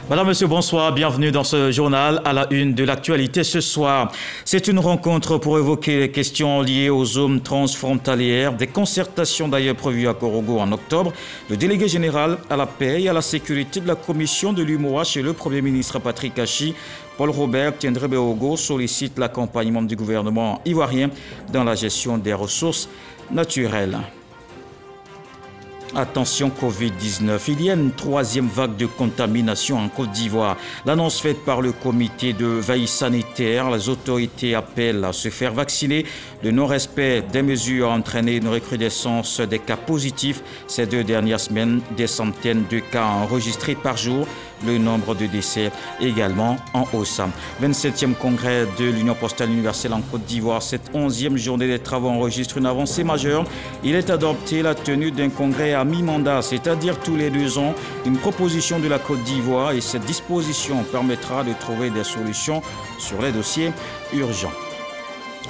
Madame, monsieur, bonsoir. Bienvenue dans ce journal à la une de l'actualité ce soir. C'est une rencontre pour évoquer les questions liées aux zones transfrontalières. Des concertations d'ailleurs prévues à Korogo en octobre. Le délégué général à la paix et à la sécurité de la commission de l'UMOA chez le Premier ministre Patrick Achi, Paul Robert Tiendré-Béogo, sollicite l'accompagnement du gouvernement ivoirien dans la gestion des ressources naturelles. Attention Covid-19, il y a une troisième vague de contamination en Côte d'Ivoire. L'annonce faite par le comité de veille sanitaire, les autorités appellent à se faire vacciner. Le non-respect des mesures a entraîné une recrudescence des cas positifs. Ces 2 dernières semaines, des centaines de cas enregistrés par jour. Le nombre de décès également en hausse. 27e congrès de l'Union postale universelle en Côte d'Ivoire. Cette 11e journée des travaux enregistre une avancée majeure. Il est adopté la tenue d'un congrès à mi-mandat, c'est-à-dire tous les 2 ans, une proposition de la Côte d'Ivoire et cette disposition permettra de trouver des solutions sur les dossiers urgents.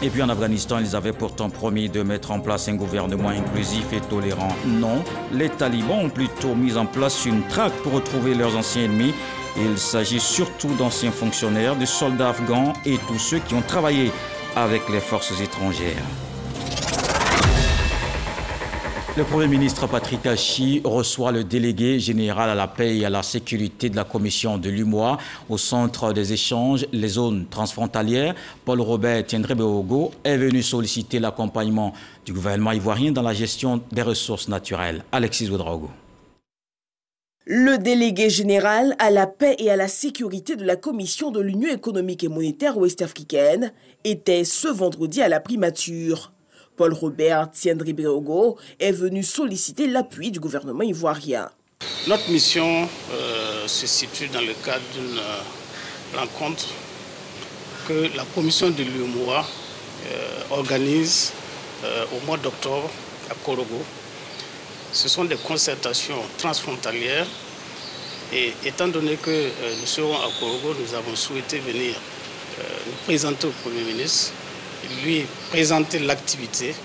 Et puis en Afghanistan, ils avaient pourtant promis de mettre en place un gouvernement inclusif et tolérant. Non, les talibans ont plutôt mis en place une traque pour retrouver leurs anciens ennemis. Il s'agit surtout d'anciens fonctionnaires, de soldats afghans et tous ceux qui ont travaillé avec les forces étrangères. Le Premier ministre Patrick Achi reçoit le délégué général à la paix et à la sécurité de la commission de l'UMOA au centre des échanges, les zones transfrontalières. Paul Robert Tiendré-Béogo est venu solliciter l'accompagnement du gouvernement ivoirien dans la gestion des ressources naturelles. Alexis Ouedraogo. Le délégué général à la paix et à la sécurité de la Commission de l'Union économique et monétaire ouest-africaine était ce vendredi à la primature. Paul Robert Tiendré-Béogo est venu solliciter l'appui du gouvernement ivoirien. Notre mission se situe dans le cadre d'une rencontre que la commission de l'UMOA organise au mois d'octobre à Korogo. Ce sont des concertations transfrontalières et étant donné que nous serons à Korogo, nous avons souhaité venir nous présenter au Premier ministre, lui présenter l'activité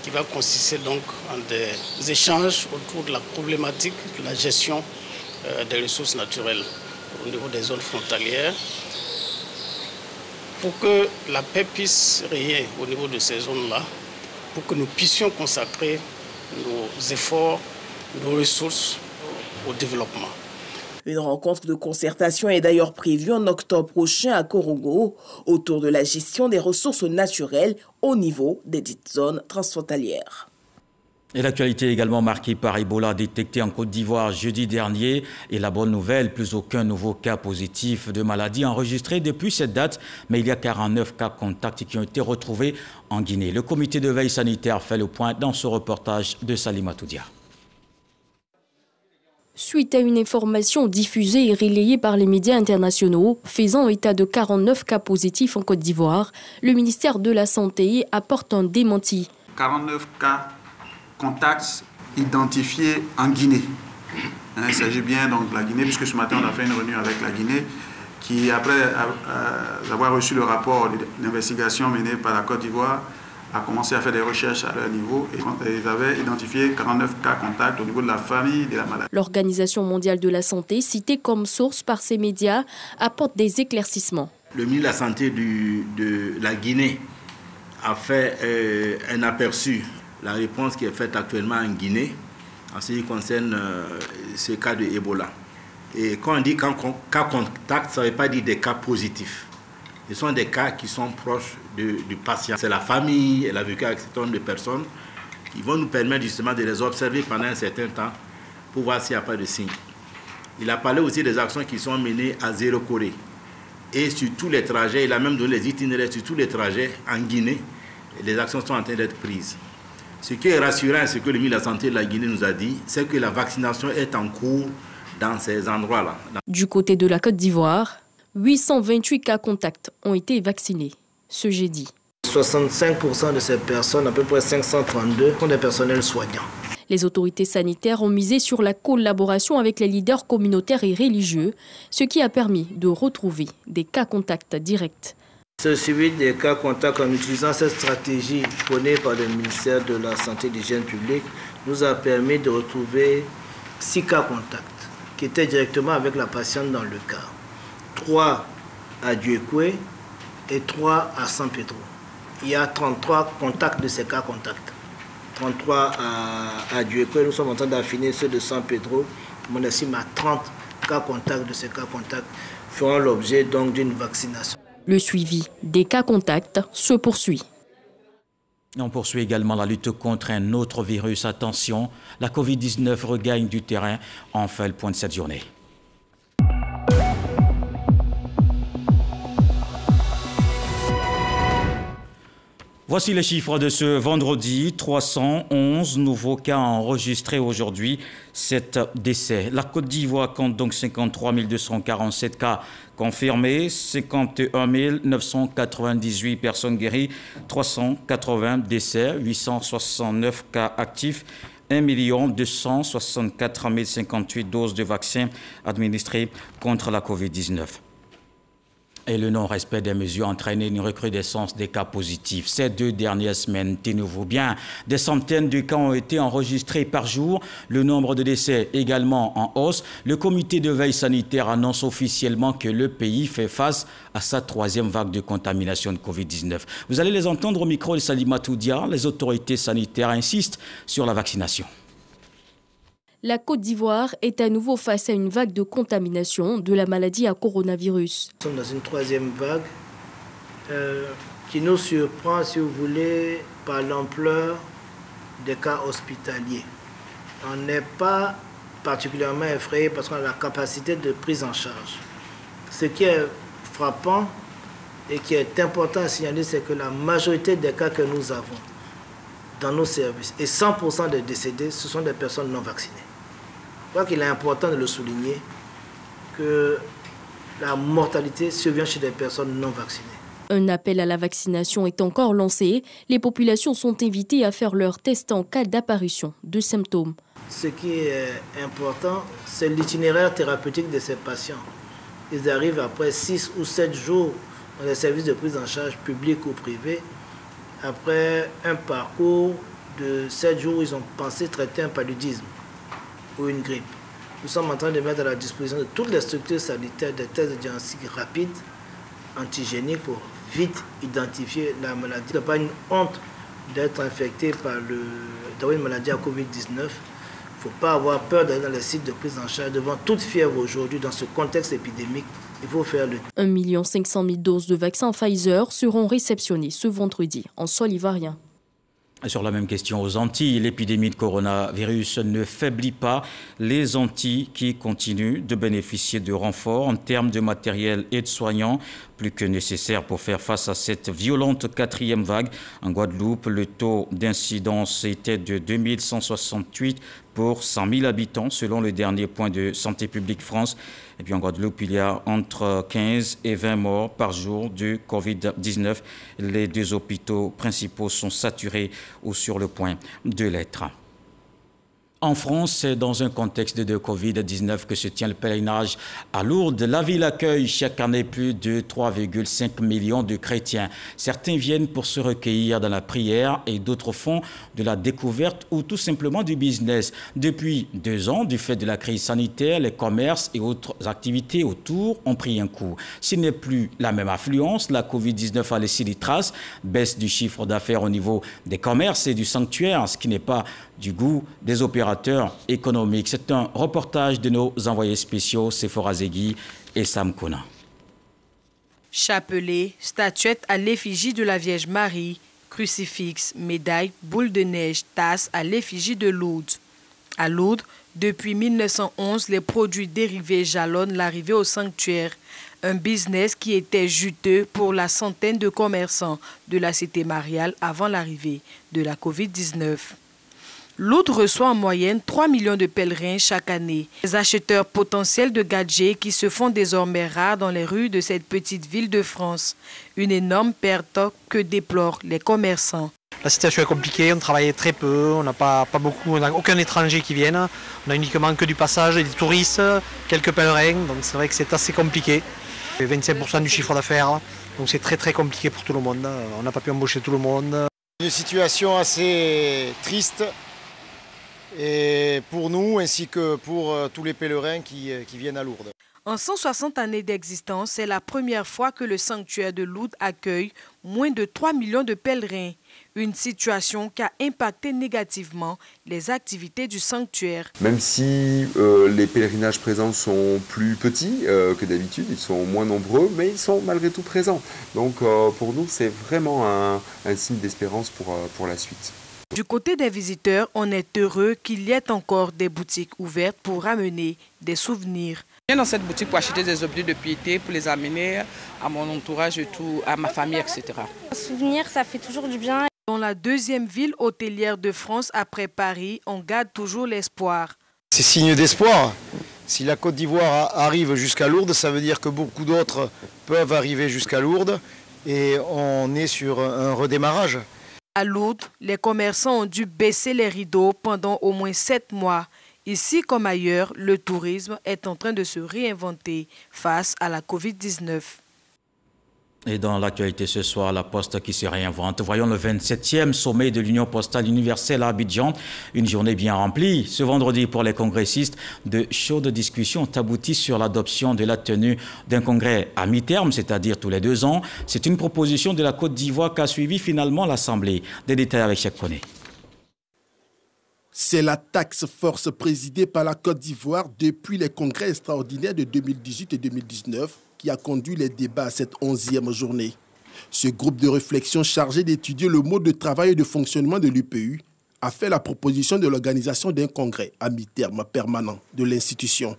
qui va consister donc en des échanges autour de la problématique de la gestion des ressources naturelles au niveau des zones frontalières pour que la paix puisse régner au niveau de ces zones-là, pour que nous puissions consacrer nos efforts, nos ressources au développement. Une rencontre de concertation est d'ailleurs prévue en octobre prochain à Korogo autour de la gestion des ressources naturelles au niveau des dites zones transfrontalières. Et l'actualité est également marquée par Ebola détecté en Côte d'Ivoire jeudi dernier. Et la bonne nouvelle, plus aucun nouveau cas positif de maladie enregistré depuis cette date. Mais il y a 49 cas contacts qui ont été retrouvés en Guinée. Le comité de veille sanitaire fait le point dans ce reportage de Salima Toudia. Suite à une information diffusée et relayée par les médias internationaux faisant état de 49 cas positifs en Côte d'Ivoire, le ministère de la Santé apporte un démenti. 49 cas contacts identifiés en Guinée. Il s'agit bien donc de la Guinée, puisque ce matin on a fait une réunion avec la Guinée, qui après avoir reçu le rapport d'investigation mené par la Côte d'Ivoire, a commencé à faire des recherches à leur niveau et ils avaient identifié 49 cas contacts au niveau de la famille de la maladie. L'Organisation mondiale de la santé, citée comme source par ces médias, apporte des éclaircissements. Le ministre de la Santé de la Guinée a fait un aperçu, la réponse qui est faite actuellement en Guinée en ce qui concerne ce cas de Ebola. Et quand on dit cas contact, ça ne veut pas dire des cas positifs. Ce sont des cas qui sont proches du patient. C'est la famille, elle a vécu avec cet nombre de personnes qui vont nous permettre justement de les observer pendant un certain temps pour voir s'il n'y a pas de signes. Il a parlé aussi des actions qui sont menées à Zéro Corée. Et sur tous les trajets, il a même donné les itinéraires sur tous les trajets en Guinée. Les actions sont en train d'être prises. Ce qui est rassurant, ce que le ministre de la Santé de la Guinée nous a dit, c'est que la vaccination est en cours dans ces endroits-là. Du côté de la Côte d'Ivoire, 828 cas contacts ont été vaccinés ce jeudi. 65% de ces personnes, à peu près 532, sont des personnels soignants. Les autorités sanitaires ont misé sur la collaboration avec les leaders communautaires et religieux, ce qui a permis de retrouver des cas contacts directs. Ce suivi des cas contacts en utilisant cette stratégie prônée par le ministère de la Santé et de l'Hygiène publique nous a permis de retrouver 6 cas contacts. qui étaient directement avec la patiente dans le cas. 3 à Dieukwé et 3 à San Pedro. Il y a 33 contacts de ces cas contacts. 33 à Dieukwé, nous sommes en train d'affiner ceux de San Pedro. On estime à 30 cas contacts de ces cas contacts feront l'objet donc d'une vaccination. Le suivi des cas contacts se poursuit. On poursuit également la lutte contre un autre virus. Attention, la Covid-19 regagne du terrain. On fait le point de cette journée. Voici les chiffres de ce vendredi. 311 nouveaux cas enregistrés aujourd'hui, 7 décès. La Côte d'Ivoire compte donc 53 247 cas confirmés, 51 998 personnes guéries, 380 décès, 869 cas actifs, 1 264 058 doses de vaccins administrées contre la Covid-19. Et le non-respect des mesures a entraîné une recrudescence des cas positifs. Ces 2 dernières semaines, tenez-vous bien, des centaines de cas ont été enregistrés par jour. Le nombre de décès également en hausse. Le comité de veille sanitaire annonce officiellement que le pays fait face à sa 3e vague de contamination de Covid-19. Vous allez les entendre au micro de Salimatou Dia. Les autorités sanitaires insistent sur la vaccination. La Côte d'Ivoire est à nouveau face à une vague de contamination de la maladie à coronavirus. Nous sommes dans une 3e vague qui nous surprend, si vous voulez, par l'ampleur des cas hospitaliers. On n'est pas particulièrement effrayé parce qu'on a la capacité de prise en charge. Ce qui est frappant et qui est important à signaler, c'est que la majorité des cas que nous avons dans nos services et 100% des décédés, ce sont des personnes non vaccinées. Je crois qu'il est important de le souligner que la mortalité survient chez des personnes non vaccinées. Un appel à la vaccination est encore lancé. Les populations sont invitées à faire leur test en cas d'apparition de symptômes. Ce qui est important, c'est l'itinéraire thérapeutique de ces patients. Ils arrivent après 6 ou 7 jours dans les services de prise en charge publics ou privés. Après un parcours de 7 jours, ils ont pensé traiter un paludisme ou une grippe. Nous sommes en train de mettre à la disposition de toutes les structures sanitaires des tests de diagnostic rapides, antigéniques, pour vite identifier la maladie. Ce n'est pas une honte d'être infecté d'avoir une maladie à Covid-19. Il ne faut pas avoir peur d'aller dans les sites de prise en charge. Devant toute fièvre aujourd'hui, dans ce contexte épidémique, il faut faire le... 1 500 000 doses de vaccins Pfizer seront réceptionnées ce vendredi en sol ivoirien. Sur la même question aux Antilles, l'épidémie de coronavirus ne faiblit pas. Les Antilles qui continuent de bénéficier de renforts en termes de matériel et de soignants, plus que nécessaire pour faire face à cette violente 4e vague. En Guadeloupe, le taux d'incidence était de 2168 pour 100 000 habitants, selon le dernier point de Santé publique France. Et puis en Guadeloupe, il y a entre 15 et 20 morts par jour de Covid-19. Les 2 hôpitaux principaux sont saturés ou sur le point de l'être. En France, c'est dans un contexte de Covid-19 que se tient le pèlerinage à Lourdes. La ville accueille chaque année plus de 3,5 millions de chrétiens. Certains viennent pour se recueillir dans la prière et d'autres font de la découverte ou tout simplement du business. Depuis 2 ans, du fait de la crise sanitaire, les commerces et autres activités autour ont pris un coup. Ce n'est plus la même affluence. La Covid-19 a laissé des traces. Baisse du chiffre d'affaires au niveau des commerces et du sanctuaire, ce qui n'est pas du goût des opérateurs économiques. C'est un reportage de nos envoyés spéciaux, Sephora Zegui et Sam Kona. Chapelet, statuette à l'effigie de la Vierge Marie, crucifix, médaille, boule de neige, tasse à l'effigie de Lourdes. À Lourdes, depuis 1911, les produits dérivés jalonnent l'arrivée au sanctuaire. Un business qui était juteux pour la centaine de commerçants de la cité mariale avant l'arrivée de la Covid-19. Lourdes reçoit en moyenne 3 millions de pèlerins chaque année. Les acheteurs potentiels de gadgets qui se font désormais rares dans les rues de cette petite ville de France. Une énorme perte que déplorent les commerçants. La situation est compliquée, on travaille très peu, on n'a pas beaucoup, on n'a aucun étranger qui vienne. On a uniquement que du passage, des touristes, quelques pèlerins, donc c'est vrai que c'est assez compliqué. 25% du chiffre d'affaires, donc c'est très compliqué pour tout le monde. On n'a pas pu embaucher tout le monde. Une situation assez triste. et pour nous ainsi que pour tous les pèlerins qui viennent à Lourdes. En 160 années d'existence, c'est la première fois que le sanctuaire de Lourdes accueille moins de 3 millions de pèlerins. Une situation qui a impacté négativement les activités du sanctuaire. Même si les pèlerinages présents sont plus petits que d'habitude, ils sont moins nombreux, mais ils sont malgré tout présents. Donc pour nous, c'est vraiment un signe d'espérance pour la suite. Du côté des visiteurs, on est heureux qu'il y ait encore des boutiques ouvertes pour ramener des souvenirs. Je viens dans cette boutique pour acheter des objets de piété, pour les amener à mon entourage et tout, à ma famille, etc. Souvenir, ça fait toujours du bien. Dans la deuxième ville hôtelière de France après Paris, on garde toujours l'espoir. C'est signe d'espoir. Si la Côte d'Ivoire arrive jusqu'à Lourdes, ça veut dire que beaucoup d'autres peuvent arriver jusqu'à Lourdes et on est sur un redémarrage. À Lourdes, les commerçants ont dû baisser les rideaux pendant au moins 7 mois. Ici comme ailleurs, le tourisme est en train de se réinventer face à la Covid-19. Et dans l'actualité ce soir, la Poste qui se réinvente. Voyons le 27e sommet de l'Union postale universelle à Abidjan. Une journée bien remplie. Ce vendredi, pour les congressistes, de chaudes discussions ont abouti sur l'adoption de la tenue d'un congrès à mi-terme, c'est-à-dire tous les 2 ans. C'est une proposition de la Côte d'Ivoire qu'a suivi finalement l'Assemblée. Des détails avec Cheikh Koné. C'est la task force présidée par la Côte d'Ivoire depuis les congrès extraordinaires de 2018 et 2019 qui a conduit les débats à cette 11e journée. Ce groupe de réflexion chargé d'étudier le mode de travail et de fonctionnement de l'UPU a fait la proposition de l'organisation d'un congrès à mi-terme permanent de l'institution,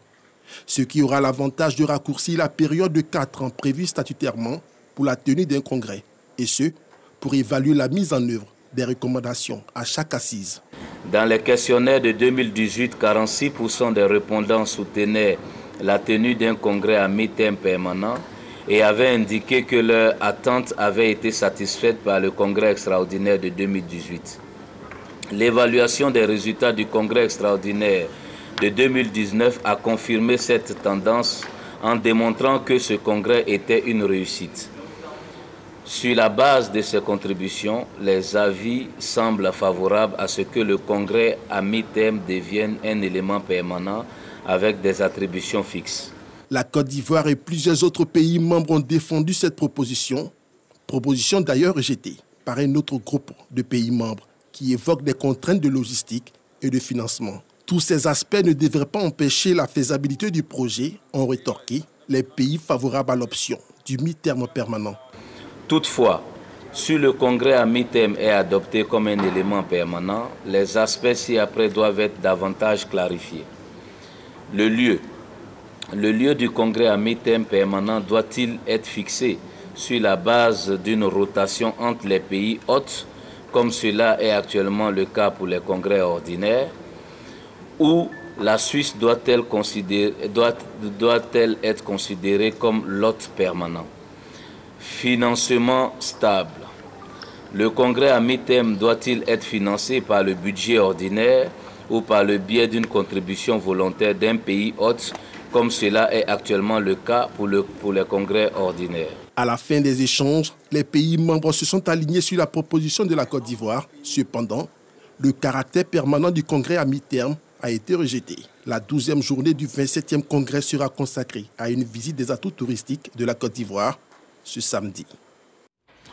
ce qui aura l'avantage de raccourcir la période de 4 ans prévue statutairement pour la tenue d'un congrès, et ce, pour évaluer la mise en œuvre des recommandations à chaque assise. Dans les questionnaires de 2018, 46% des répondants soutenaient la tenue d'un congrès à mi-terme permanent et avaient indiqué que leur attente avait été satisfaite par le congrès extraordinaire de 2018. L'évaluation des résultats du congrès extraordinaire de 2019 a confirmé cette tendance en démontrant que ce congrès était une réussite. Sur la base de ces contributions, les avis semblent favorables à ce que le congrès à mi-terme devienne un élément permanent avec des attributions fixes. La Côte d'Ivoire et plusieurs autres pays membres ont défendu cette proposition d'ailleurs rejetée par un autre groupe de pays membres qui évoque des contraintes de logistique et de financement. Tous ces aspects ne devraient pas empêcher la faisabilité du projet, ont rétorqué les pays favorables à l'option du mi-terme permanent. Toutefois, si le congrès à mi-terme est adopté comme un élément permanent, les aspects ci-après doivent être davantage clarifiés. Le lieu du congrès à mi-terme permanent doit-il être fixé sur la base d'une rotation entre les pays hôtes, comme cela est actuellement le cas pour les congrès ordinaires, ou la Suisse doit-elle être considérée comme l'hôte permanent? Financement stable. Le congrès à mi-terme doit-il être financé par le budget ordinaire ou par le biais d'une contribution volontaire d'un pays hôte, comme cela est actuellement le cas pour les congrès ordinaires? À la fin des échanges, les pays membres se sont alignés sur la proposition de la Côte d'Ivoire. Cependant, le caractère permanent du congrès à mi-terme a été rejeté. La 12e journée du 27e congrès sera consacrée à une visite des atouts touristiques de la Côte d'Ivoire ce samedi.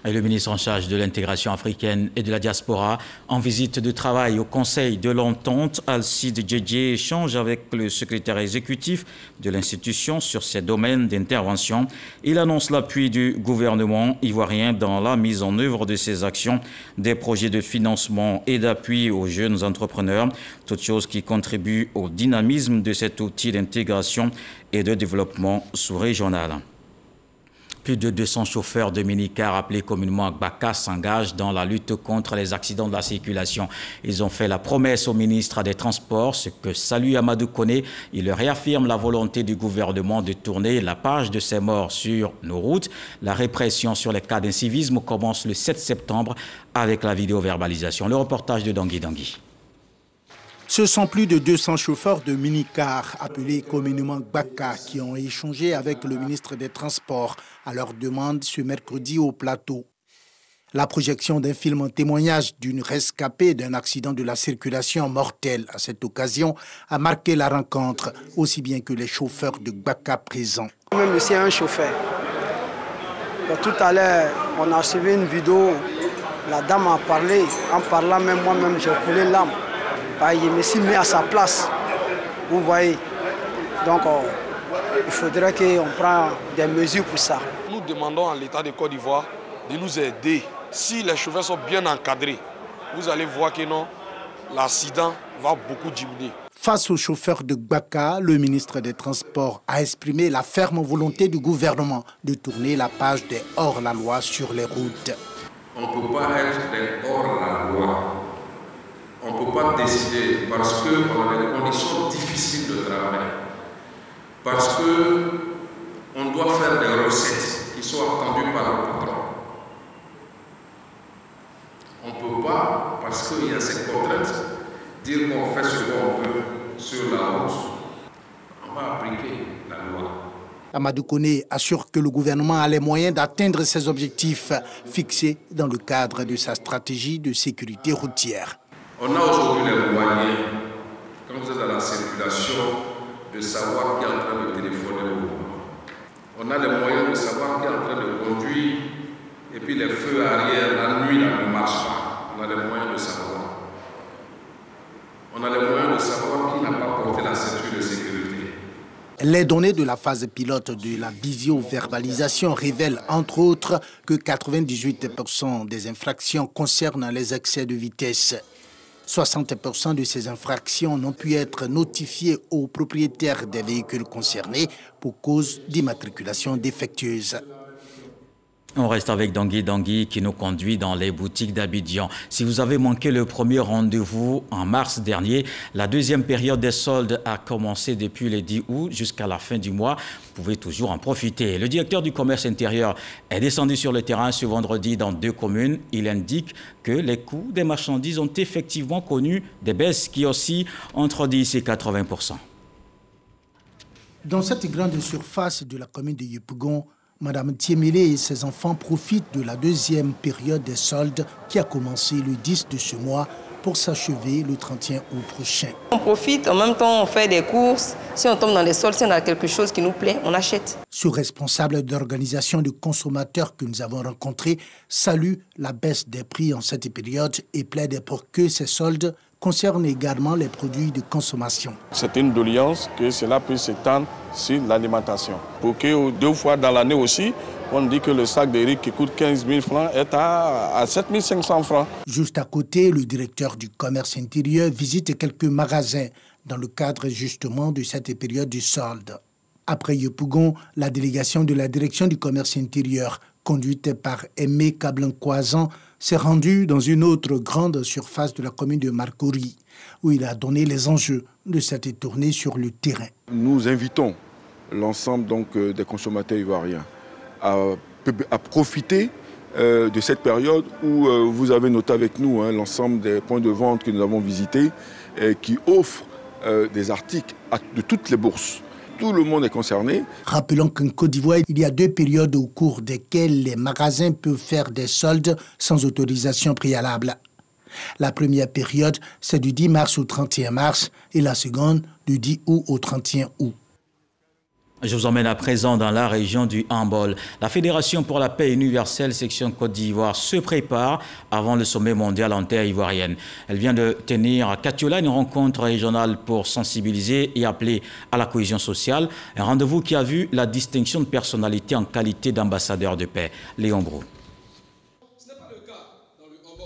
Et le ministre en charge de l'intégration africaine et de la diaspora, en visite de travail au Conseil de l'Entente, Alcide Djedje échange avec le secrétaire exécutif de l'institution sur ces domaines d'intervention. Il annonce l'appui du gouvernement ivoirien dans la mise en œuvre de ces actions, des projets de financement et d'appui aux jeunes entrepreneurs, toutes choses qui contribuent au dynamisme de cet outil d'intégration et de développement sous-régional. Plus de 200 chauffeurs de minicar appelés communément Gbaka s'engagent dans la lutte contre les accidents de la circulation. Ils ont fait la promesse au ministre des Transports, ce que salue Amadou Koné. Il réaffirme la volonté du gouvernement de tourner la page de ces morts sur nos routes. La répression sur les cas d'incivisme commence le 7 septembre avec la vidéo-verbalisation. Le reportage de Dangui Dangui. Ce sont plus de 200 chauffeurs de minicar appelés communément Gbaka qui ont échangé avec le ministre des Transports à leur demande ce mercredi au plateau. La projection d'un film en témoignage d'une rescapée d'un accident de la circulation mortel à cette occasion a marqué la rencontre, aussi bien que les chauffeurs de Gbaka présents. Même ici, un chauffeur. Tout à l'heure, on a suivi une vidéo, la dame a parlé, en parlant même moi-même, j'ai coulé l'âme. Je me suis mis à sa place, vous voyez. Donc, il faudrait qu'on prenne des mesures pour ça. Nous demandons à l'État de Côte d'Ivoire de nous aider. Si les chauffeurs sont bien encadrés, vous allez voir que non, l'accident va beaucoup diminuer. Face aux chauffeurs de Gbaka, le ministre des Transports a exprimé la ferme volonté du gouvernement de tourner la page des hors-la-loi sur les routes. On ne peut pas être des hors-la-loi. On ne peut pas décider parce qu'on a des conditions difficiles de travail. Parce qu'on doit faire des recettes qui sont attendues par le patron. On ne peut pas, parce qu'il y a cette contrainte, dire qu'on fait ce qu'on veut sur la route. On va appliquer la loi. Amadou Koné assure que le gouvernement a les moyens d'atteindre ses objectifs fixés dans le cadre de sa stratégie de sécurité routière. On a aujourd'hui les moyens, quand vous êtes dans la circulation, de savoir qui est en train de téléphoner au volant. On a les moyens de savoir qui est en train de conduire. Et puis les feux arrière, la nuit, là, ne marchent pas. On a les moyens de savoir. On a les moyens de savoir qui n'a pas porté la ceinture de sécurité. Les données de la phase pilote de la visio-verbalisation révèlent entre autres que 98% des infractions concernent les excès de vitesse. 60% de ces infractions n'ont pu être notifiées aux propriétaires des véhicules concernés pour cause d'immatriculation défectueuse. On reste avec Dangui qui nous conduit dans les boutiques d'Abidjan. Si vous avez manqué le premier rendez-vous en mars dernier, la deuxième période des soldes a commencé depuis le 10 août jusqu'à la fin du mois. Vous pouvez toujours en profiter. Le directeur du commerce intérieur est descendu sur le terrain ce vendredi dans 2 communes. Il indique que les coûts des marchandises ont effectivement connu des baisses qui oscillent entre 10 et 80%. Dans cette grande surface de la commune de Yopougon, Madame Thiemele et ses enfants profitent de la deuxième période des soldes qui a commencé le 10 de ce mois pour s'achever le 31 août prochain. On profite, en même temps on fait des courses. Si on tombe dans les soldes, si on a quelque chose qui nous plaît, on achète. Ce responsable d'organisation de consommateurs que nous avons rencontré salue la baisse des prix en cette période et plaide pour que ces soldes concernent également les produits de consommation. C'est une doléance que cela puisse s'étendre sur l'alimentation. Pour que 2 fois dans l'année aussi, on dit que le sac de riz qui coûte 15 000 francs est à 7 500 francs. Juste à côté, le directeur du commerce intérieur visite quelques magasins dans le cadre justement de cette période du solde. Après Yopougon, la délégation de la direction du commerce intérieur, conduite par Aimé Cablan-Coisan, s'est rendue dans une autre grande surface de la commune de Marcory, où il a donné les enjeux de cette tournée sur le terrain. Nous invitons l'ensemble des consommateurs ivoiriens à profiter de cette période où vous avez noté avec nous l'ensemble des points de vente que nous avons visités qui offrent des articles de toutes les bourses. Tout le monde est concerné. Rappelons qu'en Côte d'Ivoire, il y a 2 périodes au cours desquelles les magasins peuvent faire des soldes sans autorisation préalable. La première période, c'est du 10 mars au 31 mars et la seconde, du 10 août au 31 août. Je vous emmène à présent dans la région du handball. La Fédération pour la paix universelle section Côte d'Ivoire se prépare avant le sommet mondial en terre ivoirienne. Elle vient de tenir à Katiola une rencontre régionale pour sensibiliser et appeler à la cohésion sociale. Un rendez-vous qui a vu la distinction de personnalité en qualité d'ambassadeur de paix. Léon Brou.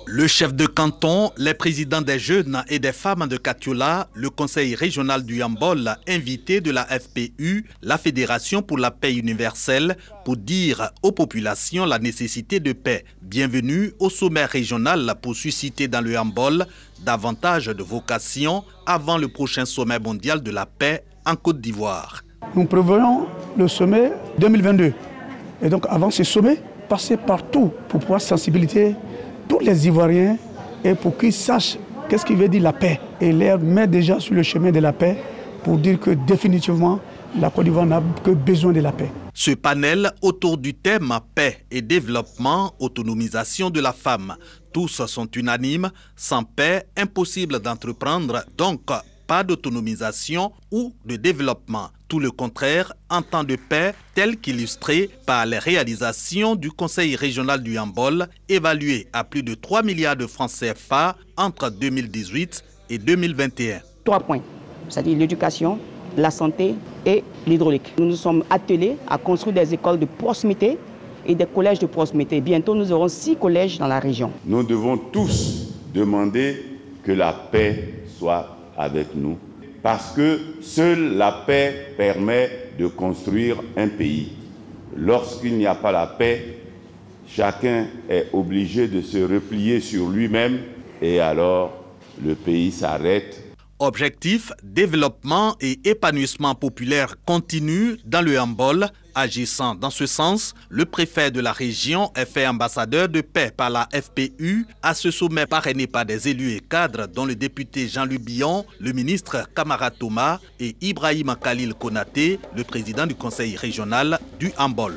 Le chef de canton, les présidents des jeunes et des femmes de Katiola, le conseil régional du handball, invité de la FPU, la Fédération pour la paix universelle, pour dire aux populations la nécessité de paix. Bienvenue au sommet régional pour susciter dans le handball davantage de vocations avant le prochain sommet mondial de la paix en Côte d'Ivoire. Nous prévoyons le sommet 2022. Et donc avant ce sommet, passer partout pour pouvoir sensibiliser tous les Ivoiriens et pour qu'ils sachent qu'est-ce qui veut dire la paix et les mettre déjà sur le chemin de la paix pour dire que définitivement la Côte d'Ivoire n'a que besoin de la paix. Ce panel autour du thème paix et développement, autonomisation de la femme. Tous sont unanimes, sans paix, impossible d'entreprendre, donc pas d'autonomisation ou de développement. Tout le contraire, en temps de paix, tel qu'illustré par les réalisations du Conseil régional du Yambol, évalué à plus de 3 milliards de francs CFA entre 2018 et 2021. 3 points, c'est-à-dire l'éducation, la santé et l'hydraulique. Nous nous sommes attelés à construire des écoles de proximité et des collèges de proximité. Bientôt, nous aurons 6 collèges dans la région. Nous devons tous demander que la paix soit avec nous, parce que seule la paix permet de construire un pays. Lorsqu'il n'y a pas la paix, chacun est obligé de se replier sur lui-même et alors le pays s'arrête. Objectif, développement et épanouissement populaire continu dans le Yambol. Agissant dans ce sens, le préfet de la région est fait ambassadeur de paix par la FPU à ce sommet parrainé par des élus et cadres dont le député Jean-Louis Billon, le ministre Kamara Thomas et Ibrahim Khalil Konaté, le président du conseil régional du Yambol.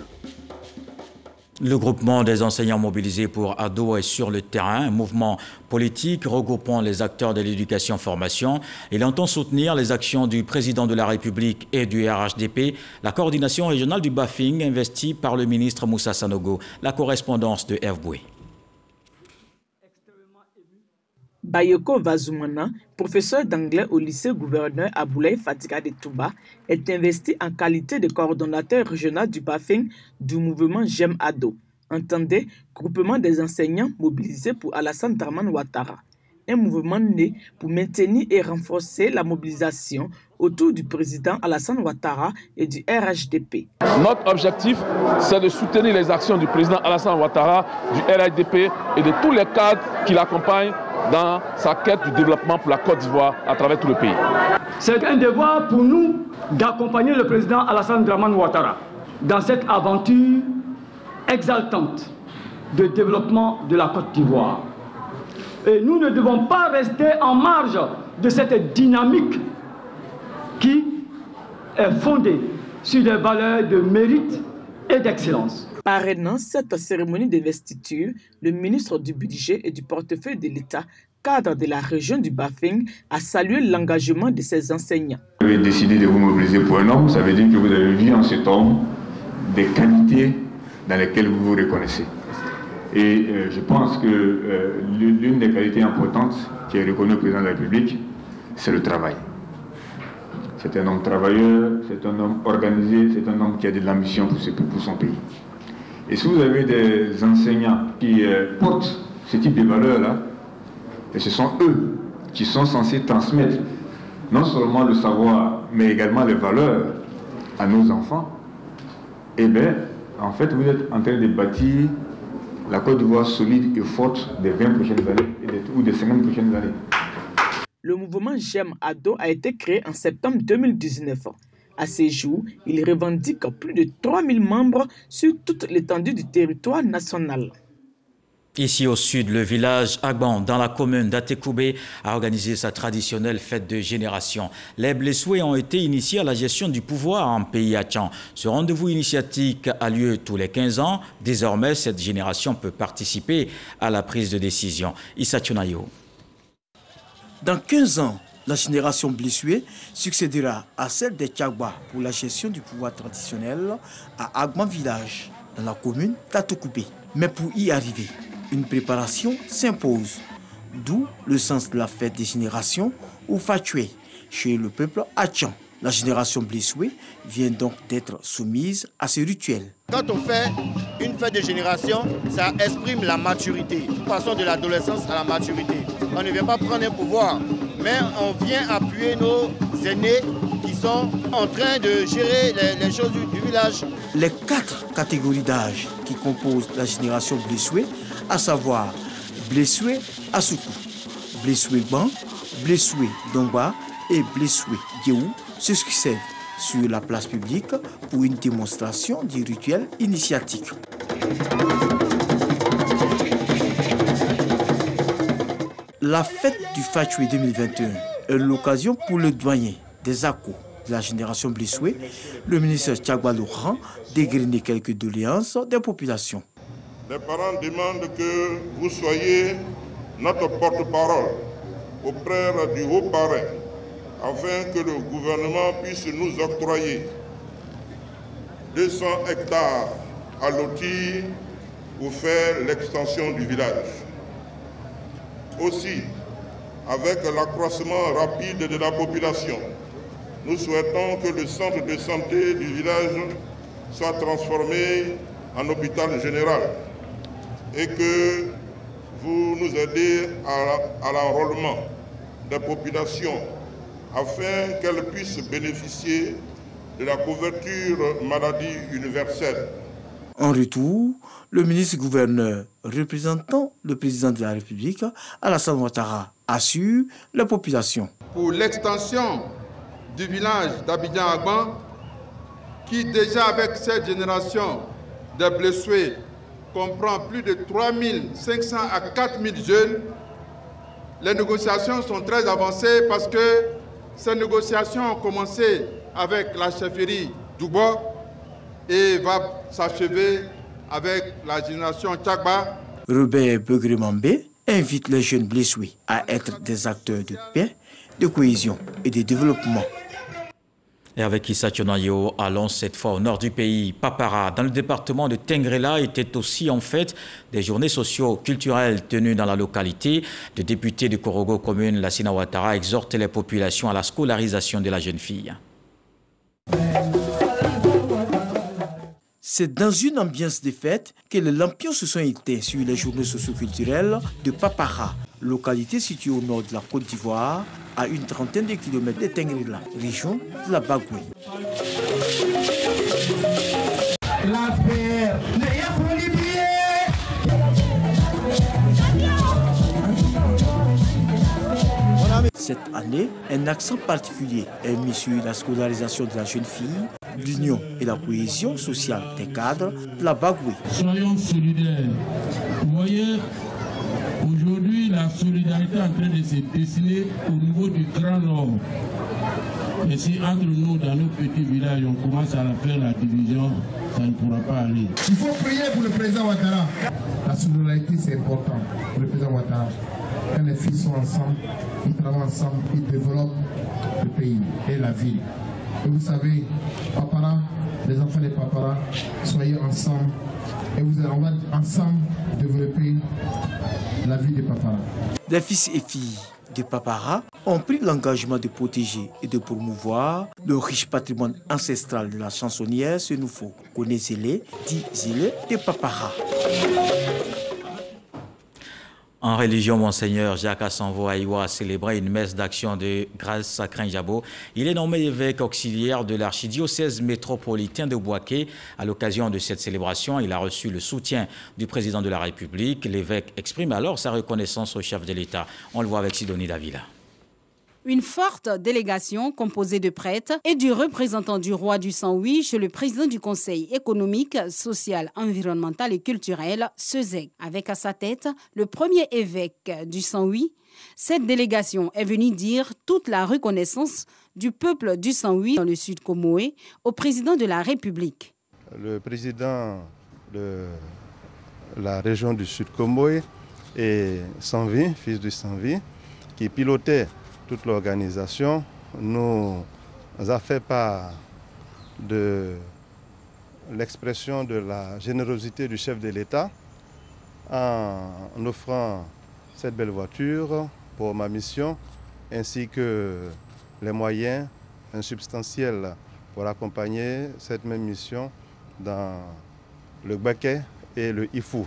Le groupement des enseignants mobilisés pour Ado est sur le terrain, un mouvement politique regroupant les acteurs de l'éducation-formation. Il entend soutenir les actions du président de la République et du RHDP, la coordination régionale du BAFING investie par le ministre Moussa Sanogo. La correspondance de Herve Boué. Bayoko Vazoumana, professeur d'anglais au lycée gouverneur Aboulaye Fatiga de Touba, est investi en qualité de coordonnateur régional du BAFING du mouvement J'aime Ado. Entendez, groupement des enseignants mobilisés pour Alassane Dramane Ouattara. Un mouvement né pour maintenir et renforcer la mobilisation autour du président Alassane Ouattara et du RHDP. Notre objectif, c'est de soutenir les actions du président Alassane Ouattara, du RHDP et de tous les cadres qui l'accompagnent dans sa quête de développement pour la Côte d'Ivoire à travers tout le pays. C'est un devoir pour nous d'accompagner le président Alassane Dramane Ouattara dans cette aventure exaltante de développement de la Côte d'Ivoire. Et nous ne devons pas rester en marge de cette dynamique qui est fondée sur des valeurs de mérite et d'excellence. Parrainant cette cérémonie d'investiture, le ministre du Budget et du Portefeuille de l'État, cadre de la région du Bafing, a salué l'engagement de ses enseignants. Vous avez décidé de vous mobiliser pour un homme, ça veut dire que vous avez vu en cet homme des qualités dans lesquelles vous vous reconnaissez. Et je pense que l'une des qualités importantes qui est reconnue au président de la République, c'est le travail. C'est un homme travailleur, c'est un homme organisé, c'est un homme qui a de l'ambition pour son pays. Et si vous avez des enseignants qui portent ce type de valeurs-là, et ce sont eux qui sont censés transmettre non seulement le savoir, mais également les valeurs à nos enfants, eh bien, en fait, vous êtes en train de bâtir la Côte d'Ivoire solide et forte des 20 prochaines années ou des 50 prochaines années. Le mouvement J'aime Ado a été créé en septembre 2019. À ces jours, il revendique plus de 3000 membres sur toute l'étendue du territoire national. Ici au sud, le village Agban, dans la commune d'Atekoubé, a organisé sa traditionnelle fête de génération. Les Blessoués ont été initiés à la gestion du pouvoir en pays Hatchan. Ce rendez-vous initiatique a lieu tous les 15 ans. Désormais, cette génération peut participer à la prise de décision. Issa Tchonayo. Dans 15 ans, la génération Blessoué succédera à celle des Tchagba pour la gestion du pouvoir traditionnel à Agban village, dans la commune d'Atekoubé. Mais pour y arriver, une préparation s'impose, d'où le sens de la fête des générations ou Fatoué chez le peuple Hatchan. La génération Blessoué vient donc d'être soumise à ce rituel. Quand on fait une fête de génération, ça exprime la maturité. Passons de l'adolescence à la maturité. On ne vient pas prendre un pouvoir, mais on vient appuyer nos aînés qui sont en train de gérer les choses du village. Les 4 catégories d'âge qui composent la génération Blessoué, à savoir Blessoué Assoukou, Blessoué Ban, Blessoué Dongba et Blessoué Géou, se succèdent sur la place publique pour une démonstration du rituel initiatique. La fête du Fatoué 2021 est l'occasion pour le doyen des ACO, de la génération Blissoué, le ministre Tchagba Laurent dégrine quelques doléances des populations. Les parents demandent que vous soyez notre porte-parole auprès du haut parrain, afin que le gouvernement puisse nous octroyer 200 hectares à lotir pour faire l'extension du village. Aussi, avec l'accroissement rapide de la population, nous souhaitons que le centre de santé du village soit transformé en hôpital général et que vous nous aidez à l'enrôlement des populations afin qu'elles puissent bénéficier de la couverture maladie universelle. En retour, le ministre-gouverneur représentant le président de la République, Alassane Ouattara, assure la population. Pour l'extension du village d'Abidjan-Agban, qui déjà avec cette génération de blessés comprend plus de 3500 à 4000 jeunes, les négociations sont très avancées parce que ces négociations ont commencé avec la chefferie d'Oubo et va s'achever avec la génération Tchagba. Robert Begremambé invite les jeunes blessés à être des acteurs de paix, de cohésion et de développement. Et avec Issa Tionayo, allons cette fois au nord du pays. Papara, dans le département de Tengrela, était aussi en fait des journées socio-culturelles tenues dans la localité. Le député de Korogo commune, Lassina Ouattara, exhorte les populations à la scolarisation de la jeune fille. C'est dans une ambiance de fête que les lampions se sont éteints sur les journées socio-culturelles de Papara, localité située au nord de la Côte d'Ivoire, à une trentaine de kilomètres de Tengrela, région de la Bagoué. Cette année, un accent particulier est mis sur la scolarisation de la jeune fille, l'union et la cohésion sociale des cadres de la Bagoué. Soyons solidaires. Vous voyez, aujourd'hui, la solidarité est en train de se dessiner au niveau du Grand Nord. Et si entre nous, dans nos petits villages, on commence à faire la division, ça ne pourra pas aller. Il faut prier pour le président Ouattara. La solidarité, c'est important pour le président Ouattara. Quand les filles sont ensemble, ils travaillent ensemble, ils développent le pays et la ville. Et vous savez, Papara, les enfants de Papara, soyez ensemble et on va ensemble développer la vie de Papara. Les fils et filles de Papara ont pris l'engagement de protéger et de promouvoir le riche patrimoine ancestral de la chansonnière Senoufo. Connaissez-les, dit Zélé de Papara. En religion, Monseigneur Jacques Assanvo Aïwa a célébré une messe d'action de grâce à Krinjabo. Il est nommé évêque auxiliaire de l'archidiocèse métropolitain de Bouaké. À l'occasion de cette célébration, il a reçu le soutien du président de la République. L'évêque exprime alors sa reconnaissance au chef de l'État. On le voit avec Sidonie Davila. Une forte délégation composée de prêtres et du représentant du roi du Saint-Louis chez le président du Conseil économique, social, environnemental et culturel, SEZEG. Avec à sa tête le premier évêque du Saint-Louis, cette délégation est venue dire toute la reconnaissance du peuple du Saint-Louis dans le sud Comoé au président de la République. Le président de la région du sud Comoé et Sanvi, fils du Sanvi, qui pilotait toute l'organisation, nous a fait part de l'expression de la générosité du chef de l'État en offrant cette belle voiture pour ma mission, ainsi que les moyens insubstantiels pour accompagner cette même mission dans le Baké et le Ifou.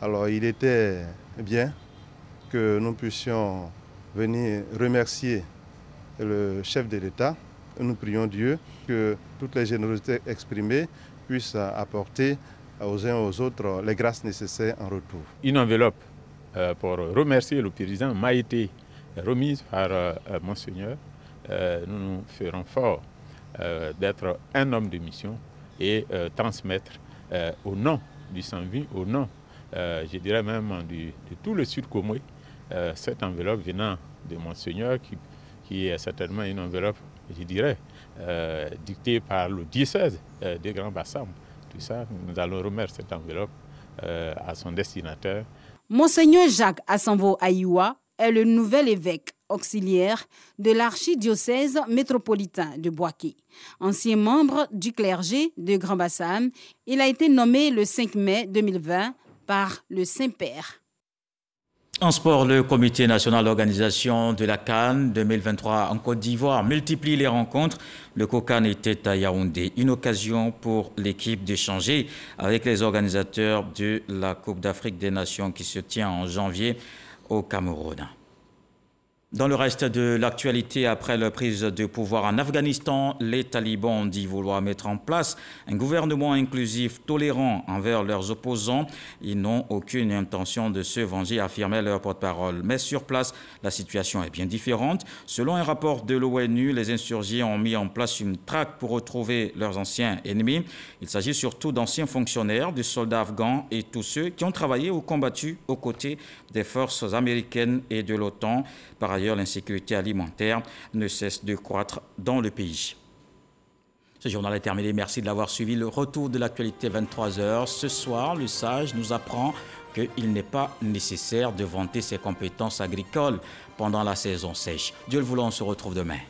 Alors il était bien que nous puissions venir remercier le chef de l'État. Nous prions Dieu que toutes les générosités exprimées puissent apporter aux uns et aux autres les grâces nécessaires en retour. Une enveloppe pour remercier le président m'a été remise par Monseigneur. Nous nous ferons fort d'être un homme de mission et transmettre au nom du Saint-Louis, au nom, je dirais même, de tout le sud Comoé, cette enveloppe venant de Monseigneur qui est certainement une enveloppe je dirais, dictée par le diocèse de Grand Bassam. Tout ça, nous allons remettre cette enveloppe à son destinataire. Monseigneur Jacques Assanvo Aïwa est le nouvel évêque auxiliaire de l'archidiocèse métropolitain de Bouaké. Ancien membre du clergé de Grand Bassam, il a été nommé le 5 mai 2020 par le Saint-Père. En sport, le comité national d'organisation de la CAN 2023 en Côte d'Ivoire multiplie les rencontres. Le COCAN était à Yaoundé, une occasion pour l'équipe d'échanger avec les organisateurs de la Coupe d'Afrique des Nations qui se tient en janvier au Cameroun. Dans le reste de l'actualité, après la prise de pouvoir en Afghanistan, les talibans ont dit vouloir mettre en place un gouvernement inclusif tolérant envers leurs opposants. Ils n'ont aucune intention de se venger, affirmait leur porte-parole. Mais sur place, la situation est bien différente. Selon un rapport de l'ONU, les insurgés ont mis en place une traque pour retrouver leurs anciens ennemis. Il s'agit surtout d'anciens fonctionnaires, de soldats afghans et tous ceux qui ont travaillé ou combattu aux côtés des forces américaines et de l'OTAN. Par ailleurs, l'insécurité alimentaire ne cesse de croître dans le pays. Ce journal est terminé. Merci de l'avoir suivi. Le retour de l'actualité 23h. Ce soir, le sage nous apprend qu'il n'est pas nécessaire de vanter ses compétences agricoles pendant la saison sèche. Dieu le voulant, on se retrouve demain.